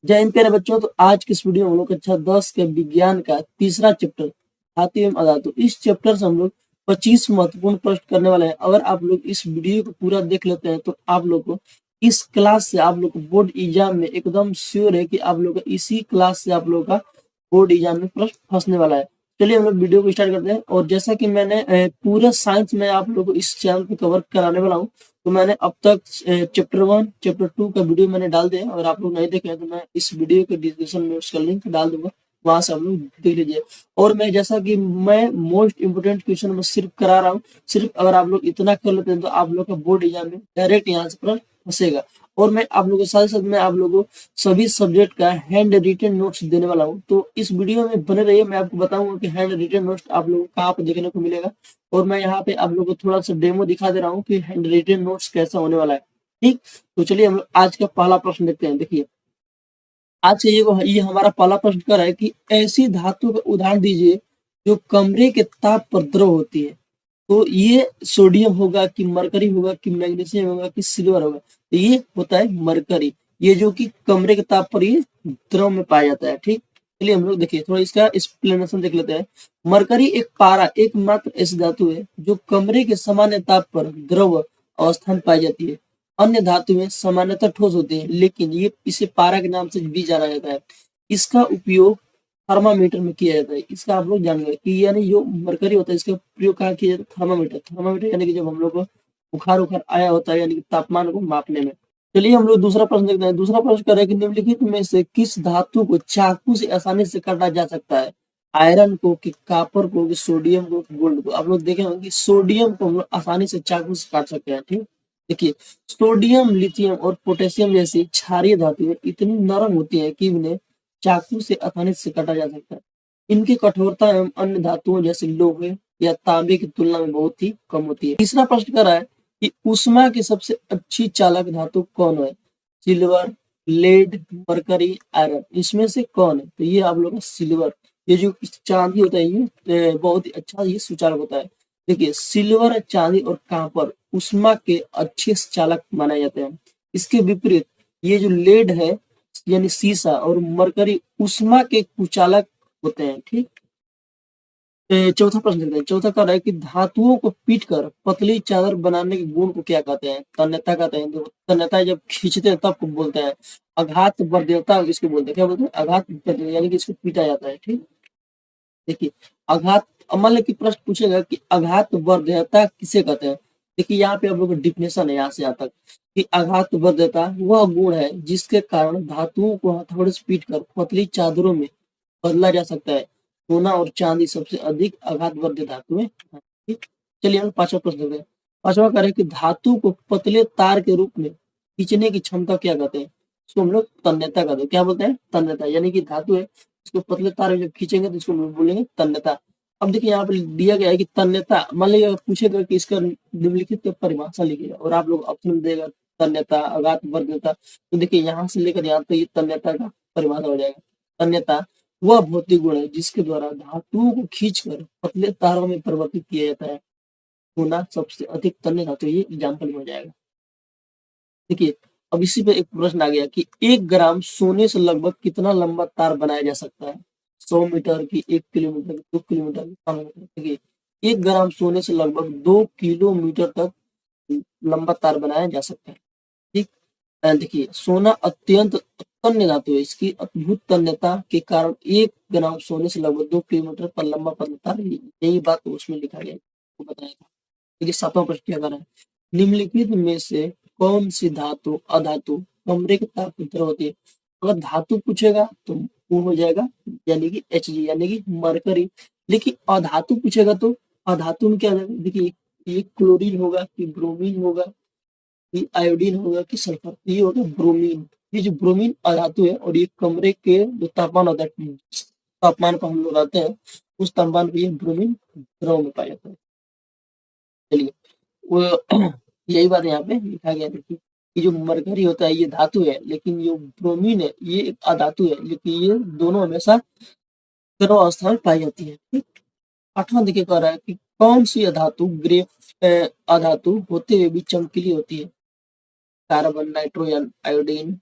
जय हिंद प्यारे बच्चों। तो आज की इस वीडियो में हम लोग कक्षा 10 के विज्ञान का तीसरा चैप्टर धातु एवं अधातु, इस चैप्टर से हम लोग 25 महत्वपूर्ण प्रश्न करने वाले हैं। अगर आप लोग इस वीडियो को पूरा देख लेते हैं तो आप लोग को इस क्लास से आप लोग को बोर्ड एग्जाम में एकदम श्योर है कि आप लोग का इसी क्लास से आप लोग का बोर्ड एग्जाम में प्रश्न फंसने वाला है। चलिए हम लोग वीडियो को स्टार्ट करते हैं। और जैसा कि मैंने पूरे साइंस में आप लोग को इस चैनल पे कवर कराने वाला हूँ, तो मैंने अब तक चैप्टर 1 चैप्टर 2 का वीडियो मैंने डाल दिया है। अगर आप लोग नहीं देखे हैं तो मैं इस वीडियो के डिस्क्रिप्शन में उसका लिंक डाल दूंगा, वहां से आप लोग देख लीजिए। और मैं जैसा कि मैं मोस्ट इंपोर्टेंट क्वेश्चन में सिर्फ करा रहा हूँ, सिर्फ अगर आप लोग इतना कर लेते हैं तो आप लोग का बोर्ड एग्जाम में डायरेक्ट यहाँ से प्रश्न फंसेगा। और मैं आप लोगों के साथ साथ मैं आप लोगों को सभी सब्जेक्ट का हैंड रिटन नोट्स देने वाला हूँ। तो इस वीडियो में बने रहिए, मैं आपको बताऊंगा कि हैंड रिटन नोट्स आप लोगों को कहाँ पर देखने को मिलेगा। और मैं यहाँ पे आप लोगों को थोड़ा सा डेमो दिखा दे रहा हूँ कि हैंड रिटन नोट्स कैसा होने वाला है। ठीक, तो चलिए हम लोग आज का पहला प्रश्न देखते हैं। देखिए आज का ये हमारा पहला प्रश्न कर रहा है कि ऐसी धातु का उदाहरण दीजिए जो कमरे के ताप पर द्रव होती है। तो ये सोडियम होगा कि मरकरी होगा कि मैग्नीशियम होगा कि सिल्वर होगा? तो ये होता है मरकरी, ये जो कि कमरे के ताप पर ये द्रव में पाया जाता है। ठीक, चलिए हम लोग देखिए थोड़ा इसका एक्सप्लेनेशन देख लेते हैं। मरकरी एक पारा एकमात्र ऐसी धातु है जो कमरे के सामान्य ताप पर द्रव अवस्था में पाई जाती है। अन्य धातुएं सामान्यतः ठोस होती है, लेकिन ये इसे पारा के नाम से भी जाना जाता है। इसका उपयोग थर्मामीटर में किया जाता है। इसका आप लोग जान गए कि यानी जो मरकरी होता है इसका प्रयोग कहाँ किया जाता है? थर्मामीटर। थर्मामीटर यानी कि जब हम लोग को बुखार उखार आया होता है, यानी कि तापमान को मापने में। चलिए हम लोग दूसरा प्रश्न देखते हैं। दूसरा प्रश्न कर रहे हैं कि निम्नलिखित में से किस धातु को चाकू से आसानी से काटा जा सकता है? आयरन को कि कापर को कि सोडियम को कि गोल्ड को? आप लोग देखे होंगे कि सोडियम को हम लोग आसानी से चाकू से काट सकते हैं। ठीक, देखिए सोडियम, लिथियम और पोटेशियम जैसी क्षारीय धातुएं इतनी नरम होती है कि इन्हें चाकू से आसानी से काटा जा सकता है। इनकी कठोरता एवं अन्य धातुओं जैसे लोहे या तांबे की तुलना में बहुत ही कम होती है। तीसरा प्रश्न कर रहा है कि ऊष्मा की सबसे अच्छी चालक धातु कौन है? सिल्वर, लेड, मरकरी, आयरन, इसमें से कौन है? तो ये आप लोग का सिल्वर, ये जो चांदी होता है ये बहुत ही अच्छा ये सुचालक होता है। देखिए सिल्वर, चांदी और कॉपर ऊष्मा के अच्छे चालक माने जाते हैं। इसके विपरीत ये जो लेड है यानी सीसा और मरकरी ऊष्मा के कुचालक होते हैं। ठीक, चौथा प्रश्न देखते हैं। चौथा कह रहा है कि धातुओं को पीट कर पतली चादर बनाने के गुण को क्या कहते हैं? तन्यता कहते हैं। देखो तन्यता जब खींचते हैं तब को बोलते हैं। आघात वर्ध्यता इसको बोलते हैं। क्या बोलते हैं? आघात वर्ध्यता, यानी कि इसको पीटा जाता है। ठीक, देखिए आघात, मान लो कि प्रश्न पूछेगा कि आघात वर्ध्यता किसे कहते हैं? देखिए यहाँ पे आप लोग डिफिनेशन है यहाँ से यहाँ तक कि आघात वर्ध्यता वह गुण है जिसके कारण धातुओं को हथौड़े से पीट कर पतली चादरों में बदला जा सकता है। सोना और चांदी सबसे अधिक आघात वर्ध्य धातुएं हैं। ठीक, चलिए हम पांचवा प्रश्न देखते हैं। पांचवा कह रहे हैं कि धातु को पतले तार के रूप में खींचने की क्षमता क्या कहते हैं? इसको हम लोग तन्यता कहते हैं। क्या बोलते हैं? तन्यता, यानी कि धातु है इसको पतले तार में जब खींचेंगे तो इसको बोलेंगे तन्यता। अब देखिए यहाँ पे दिया गया है कि तन्यता, मान लीजिए अगर पूछेगा कि इसका निम्नलिखित का परिभाषा लिखिएगा और आप लोग ऑप्शन देगा तन्यता, आघात वर्ध्यता, तो देखिए यहाँ से लेकर यहाँ तक ये तन्यता का परिभाषा हो जाएगा। तन्यता वह भौतिक गुण है जिसके द्वारा धातुओं को खींचकर पतले तारों में परिवर्तित किया जाता है। सोना सबसे अधिक तन्य धातु, ये एग्जाम्पल में हो जाएगा। देखिए अब इसी पे एक प्रश्न आ गया कि 1 ग्राम सोने से लगभग कितना लंबा तार बनाया जा सकता है? 100 मीटर की, 1 किलोमीटर की, 2 किलोमीटर की, 5 मीटर? देखिए 1 ग्राम सोने से लगभग 2 किलोमीटर तक लंबा तार बनाया जा सकता है। ठीक, देखिए सोना अत्यंत तन्य धातु है। इसकी अद्भुत तन्यता के कारण 1 ग्राम सोने से लगभग 2 किलोमीटर पर लंबा पतला तार, यही बात उसमें लिखा गया है, वो बताया था। देखिए सातवां प्रश्न क्या कर रहा है? निम्नलिखित में से कौन सी धातु अधातु कमरे के ताप पर द्रव होती है? अगर धातु पूछेगा तो वो हो जाएगा यानी कि Hg यानी कि मरकरी। लेकिन अधातु पूछेगा तो अधातु में क्या हो जाएगा? देखिए ये क्लोरीन होगा कि ब्रोमीन होगा कि आयोडीन होगा कि सल्फर? तो ये होगा ब्रोमीन। ये जो ब्रोमीन अधातु है और ये कमरे के जो तापमान होता है, जिस तापमान पर हम लोग रहते हैं उस तापमान पे ये ब्रोमीन द्रव में पाया जाता है। चलिए वो यही बात यहाँ पे लिखा गया है कि ये जो मरकरी होता है ये धातु है, लेकिन जो ब्रोमीन है ये एक अधातु है, लेकिन ये दोनों हमेशा द्रव अवस्था में पाई जाती है। ठीक, आठवां देखिए कह रहा है कि कौन सी अधातु अधातु होते हुए भी चमकीली होती है? कार्बन, नाइट्रोजन, आयोडीन,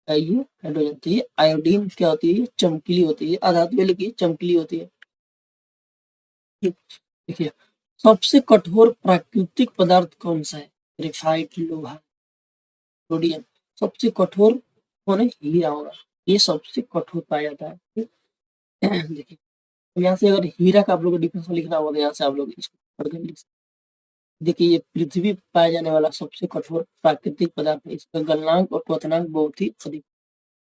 ये हाइड्रोजन। तो ये आयोडीन क्या होती है, ये चमकीली होती है, अधातु है लेकिन चमकीली होती है। ठीक, देखिए सबसे कठोर प्राकृतिक पदार्थ कौन सा है, ग्रेफाइट, लोहा, सोडियम। सबसे कठोर कौन है, हीरा होगा, ये सबसे कठोर पाया जाता है। ठीक? देखिए तो यहाँ से अगर हीरा का आप लोग को डिफिनेशन लिखना होगा तो यहाँ से आप लोग इसको पढ़कर लिख सकते हैं। देखिए ये पृथ्वी पर पाया जाने वाला सबसे कठोर प्राकृतिक पदार्थ है, इसका गलनांक और क्वथनांक बहुत ही अधिक।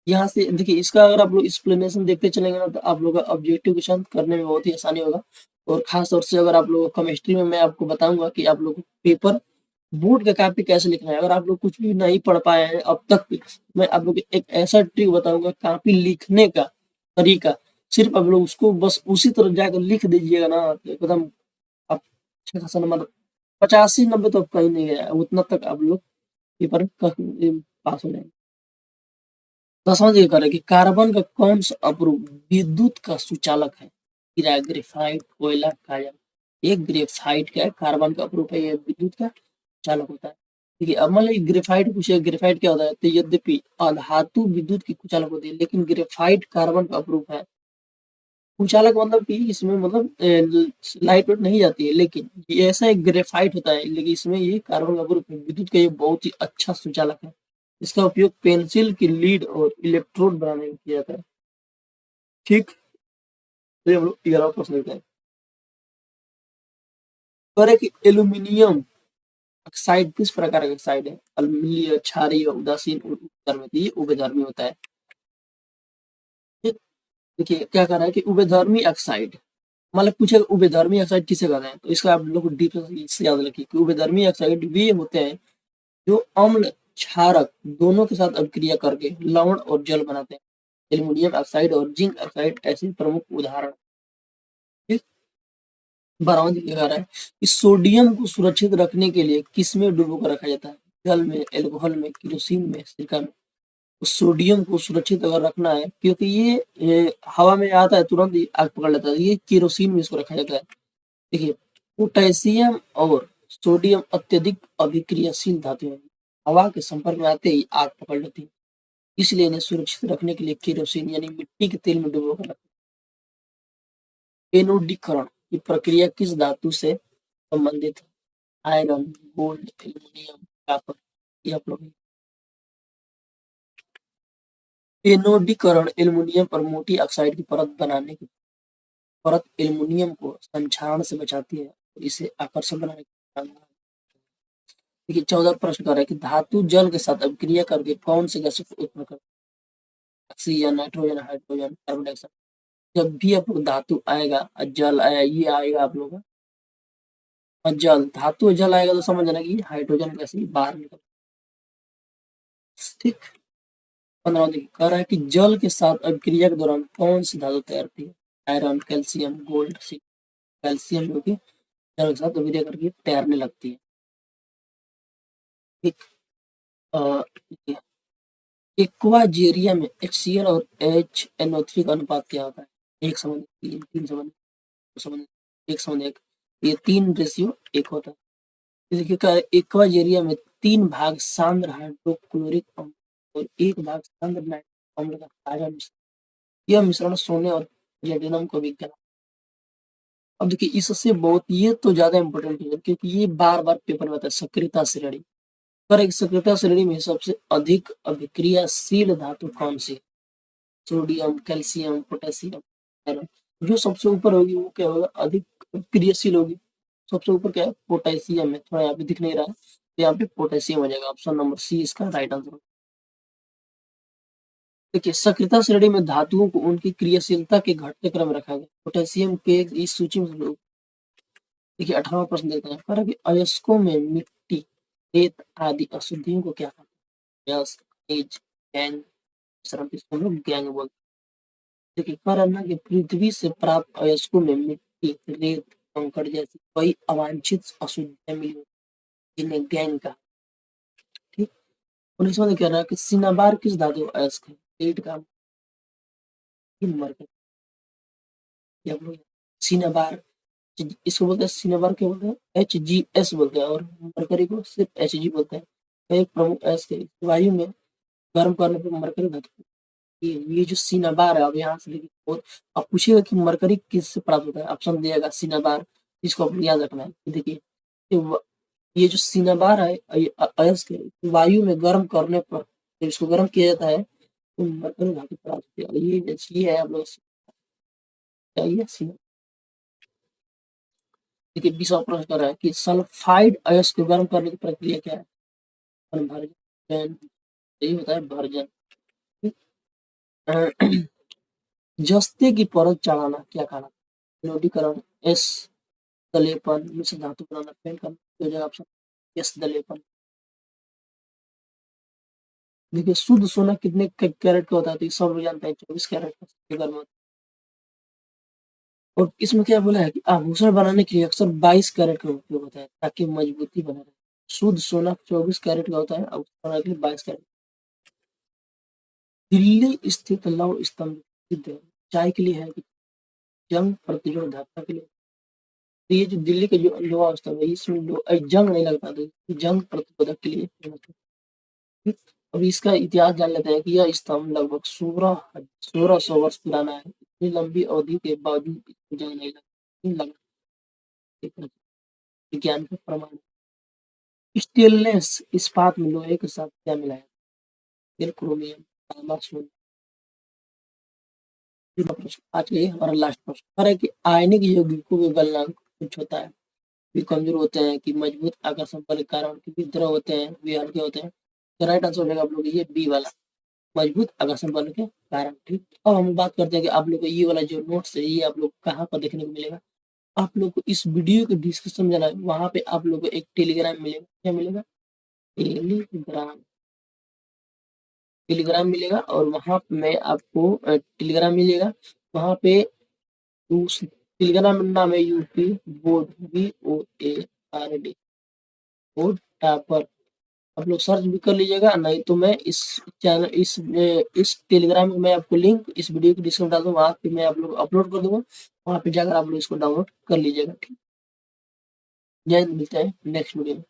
यहाँ से देखिए इसका अगर आप लोग एक्सप्लेनेशन देखते चलेंगे ना तो आप लोग का ऑब्जेक्टिव क्वेश्चन करने में बहुत ही आसानी होगा। और खास तौर से अगर आप लोग केमिस्ट्री में मैं आपको बताऊंगा कि आप लोग को पेपर बोर्ड का कॉपी कैसे लिखना है। अगर आप लोग कुछ भी नहीं पढ़ पाए हैं अब तक, मैं आप लोग को एक ऐसा ट्रिक बताऊंगा कॉपी लिखने का तरीका। सिर्फ आप लोग उसको बस उसी तरह जाकर लिख दीजिएगा ना तो एकदम आप अच्छा खासा नंबर 85-90 तो कहीं नहीं गया, उतना तक आप लोग पेपर पास हो जाएंगे। तो समझिए करें कि कार्बन का कौन सा अवरोध विद्युत का सुचालक है, हीरा, ग्रेफाइट, कोयला, काया। ये ग्रेफाइट क्या है, कार्बन का अवरोध है, ये विद्युत का चालक होता है। ठीक है, अब मान लीजिए ग्रेफाइट पूछे, ग्रेफाइट क्या होता है, तो यद्यपि अधातु विद्युत की कुचालक होती है लेकिन ग्रेफाइट कार्बन का अपरूप है। कुचालक मतलब कि इसमें मतलब लाइट वेट नहीं जाती है, लेकिन ये ऐसा एक ग्रेफाइट होता है लेकिन इसमें ये कार्बन का अपरूप है, विद्युत का ये बहुत ही अच्छा सुचालक है। इसका उपयोग पेंसिल की लीड और इलेक्ट्रोड बनाने में किया जाता है। ठीक, तो ये हम लोग 11वां प्रश्न लेते हैं। और एक एल्यूमिनियम ऑक्साइड किस प्रकार का ऑक्साइड है, अम्लीय, क्षारीय, उदासीन और उभयधर्मी। ये उभयधर्मी होता है। ठीक, देखिए क्या कह रहा है कि उभयधर्मी ऑक्साइड मतलब पूछे उभयधर्मी ऑक्साइड किसे कहते हैं, तो इसका आप लोग को डीप से याद रखिए कि उभयधर्मी ऑक्साइड वे होते हैं जो अम्ल क्षारक दोनों के साथ अभिक्रिया करके लवण और जल बनाते हैं। एल्यूमिनियम ऑक्साइड और जिंक ऑक्साइड ऐसे प्रमुख उदाहरण। ठीक, 12वां कह रहा है कि सोडियम को सुरक्षित रखने के लिए किसमें डुबो कर रखा जाता है, जल में, एल्कोहल में, केरोसिन में, सिरका में। तो सोडियम को सुरक्षित अगर रखना है क्योंकि ये हवा में आता है तुरंत ही आग पकड़ लेता है, ये केरोसिन में इसको रखा जाता है। देखिए पोटेशियम और सोडियम अत्यधिक अभिक्रियाशील धातु हैं, हवा के संपर्क में आते ही आग पकड़ लेती है, इसलिए इन्हें सुरक्षित रखने के लिए केरोसिन यानी मिट्टी के तेल में डुबो कर रखते हैं। एनोडीकरण की प्रक्रिया किस धातु से संबंधित है, आयरन, गोल्ड, एल्यूमिनियम, कॉपर। ये आप लोग एनोडीकरण एल्यूमिनियम पर मोटी ऑक्साइड की परत बनाने की परत एल्यूमिनियम को संक्षारण से बचाती है और इसे आकर्षक बनाने का काम। देखिए 14 प्रश्न कर रहा है कि धातु जल के साथ अभिक्रिया करके कौन से गैस उत्पन्न करती है, oxygen, nitrogen, hydrogen, carbon dioxide. जब भी आप लोग धातु आएगा और जल आया ये आएगा आप लोग का, और जल धातु और जल आएगा तो समझ जाना कि हाइड्रोजन गैस ही बाहर निकल। ठीक, 15 देखिए कह रहा है कि जल के साथ अभिक्रिया के दौरान कौन सी धातु तैयार होती है, आयरन, कैल्शियम, गोल्ड, कैल्शियम जो कि जल के साथ अभिक्रिया करके तैरने लगती है। ठीक, देखिए एक्वाजेरिया में HCl और HNO3 का अनुपात क्या होता है, 1:3, 3:2, 1:1, ये 3 रेशियो 1 होता है। देखिए क्या है, एक्वाजेरिया में 3 भाग सांद्र हाइड्रोक्लोरिक अम्ल और 1 भाग सांद्र नाइट्रिक अम्ल का ताजा मिश्रण, यह मिश्रण सोने और प्लेटिनम को भी गला। अब देखिए इससे बहुत ये तो ज्यादा इंपॉर्टेंट है क्योंकि ये बार बार पेपर में आता है, सक्रियता श्रेणी। पर एक सक्रियता श्रेणी में सबसे अधिक अभिक्रियाशील धातु कौन सी, सोडियम, कैल्शियम, पोटेशियम, आयरन। जो सबसे ऊपर होगी वो क्या होगा, अधिक क्रियाशील होगी। सबसे ऊपर क्या है, पोटेशियम है, थोड़ा यहाँ पे दिख नहीं रहा है तो यहाँ पे पोटेशियम हो जाएगा, ऑप्शन नंबर सी इसका राइट आंसर। देखिए सक्रियता श्रेणी में धातुओं को उनकी क्रियाशीलता के घटते क्रम में रखा गया। पोटेशियम के इस सूची में लोग देखिए 18वां प्रश्न देते हैं, कह रहा है कि अयस्कों में मिट्टी, रेत आदि अशुद्धियों को क्या कहते हैं, अयस्क, खनिज, गैंग, मिश्रण, इसको हम लोग गैंग बोलते हैं। देखिए कह रहा है ना कि पृथ्वी से प्राप्त अयस्कों में मिट्टी, रेत, कंकड़ जैसी कई अवांछित अशुद्धियां मिली होती हैं, जिन्हें गैंग का। ठीक, 19वां में कह रहा है कि सिनाबार किस धातु का अयस्क है, लेड का, मरकरी। ये हम लोग सिनाबार, इसको बोलते हैं सिनाबार, क्या बोलते हैं, HGS बोलते हैं, और मरकरी को सिर्फ HG बोलते हैं। तो एक प्रमुख अयस्क है वायु में गर्म करने पर मरकरी धातु, ये जो सिनाबार है, अब यहाँ से देखिए बहुत, अब पूछेगा कि मरकरी किससे प्राप्त होता है, ऑप्शन दिएगा सिनाबार, इसको आपको याद रखना है। देखिए ये जो सिनाबार है अयस्क वायु में गर्म करने पर जब इसको गर्म किया जाता है तो मरकरी धातु प्राप्त होती है। ये है आप लोग चाहिए सिना। देखिए 20वां प्रश्न कर रहा है कि सल्फाइड अयस्क को गर्म करने की प्रक्रिया क्या है? भर्जन, यही होता है भर्जन। जस्ते की परत चढ़ाना क्या कहना? विनोदीकरण, एस दलेपन, मिश्र धातु बनाना, पेंट करना, तो जगह ऑप्शन एस दलेपन। देखिए शुद्ध सोना कितने कैरेट का होता है? तो ये सब लोग जानते हैं 24 कैरेट का सबसे गर्म होता है। और इसमें क्या बोला है कि आभूषण बनाने के लिए अक्सर 22 कैरेट का उपयोग होता है ताकि मजबूती बना रहे। शुद्ध सोना 24 कैरेट का होता है, आभूषण बनाने के लिए 22 कैरेट। दिल्ली स्थित लौह स्तंभ प्रसिद्ध है, चाय के लिए है कि जंग प्रतिरोध धात्ता के लिए? तो ये जो दिल्ली का जो लोहा स्तंभ है इसमें जंग नहीं लगता, तो जंग प्रतिरोधक के लिए फेमस है। अब इसका इतिहास जान लेते हैं कि यह स्तंभ लगभग 1600 वर्ष पुराना है। इतनी लंबी अवधि के बावजूद इसको जंग नहीं लगा, विज्ञान का प्रमाण। स्टेनलेस इस्पात में लोहे के साथ क्या मिलाया? फिर क्रोमियम, तांबा, सोना। आज का ये हमारा लास्ट प्रश्न है कि आयनिक यौगिकों के गलनांक कुछ होता है, वे कमजोर होते हैं कि मजबूत आकर्षण बल के कारण, कि विद्रह होते हैं, वे हल्के होते हैं। तो राइट आंसर हो जाएगा आप लोग ये बी वाला, मजबूत आकर्षण बल के कारण। ठीक, अब हम बात करते हैं कि आप लोग को ये वाला जो नोट्स है ये आप लोग कहाँ पर देखने को मिलेगा। आप लोग को इस वीडियो के डिस्क्रिप्शन में जाना है, वहां पे आप लोग को एक टेलीग्राम मिलेगा। क्या मिलेगा? टेलीग्राम, टेलीग्राम मिलेगा और वहां पे मैं आपको टेलीग्राम मिलेगा। वहां पे उस टेलीग्राम नाम है UP board, BOARD board topper. आप लोग सर्च भी कर लीजिएगा, नहीं तो मैं इस चैनल इस टेलीग्राम में मैं आपको लिंक इस वीडियो की डिस्क्रिप्शन डाल दूंगा, वहाँ पे मैं आप लोग अपलोड कर दूंगा, वहाँ पे जाकर आप लोग इसको डाउनलोड कर लीजिएगा। ठीक, जय हिंद, मिलते हैं नेक्स्ट वीडियो में।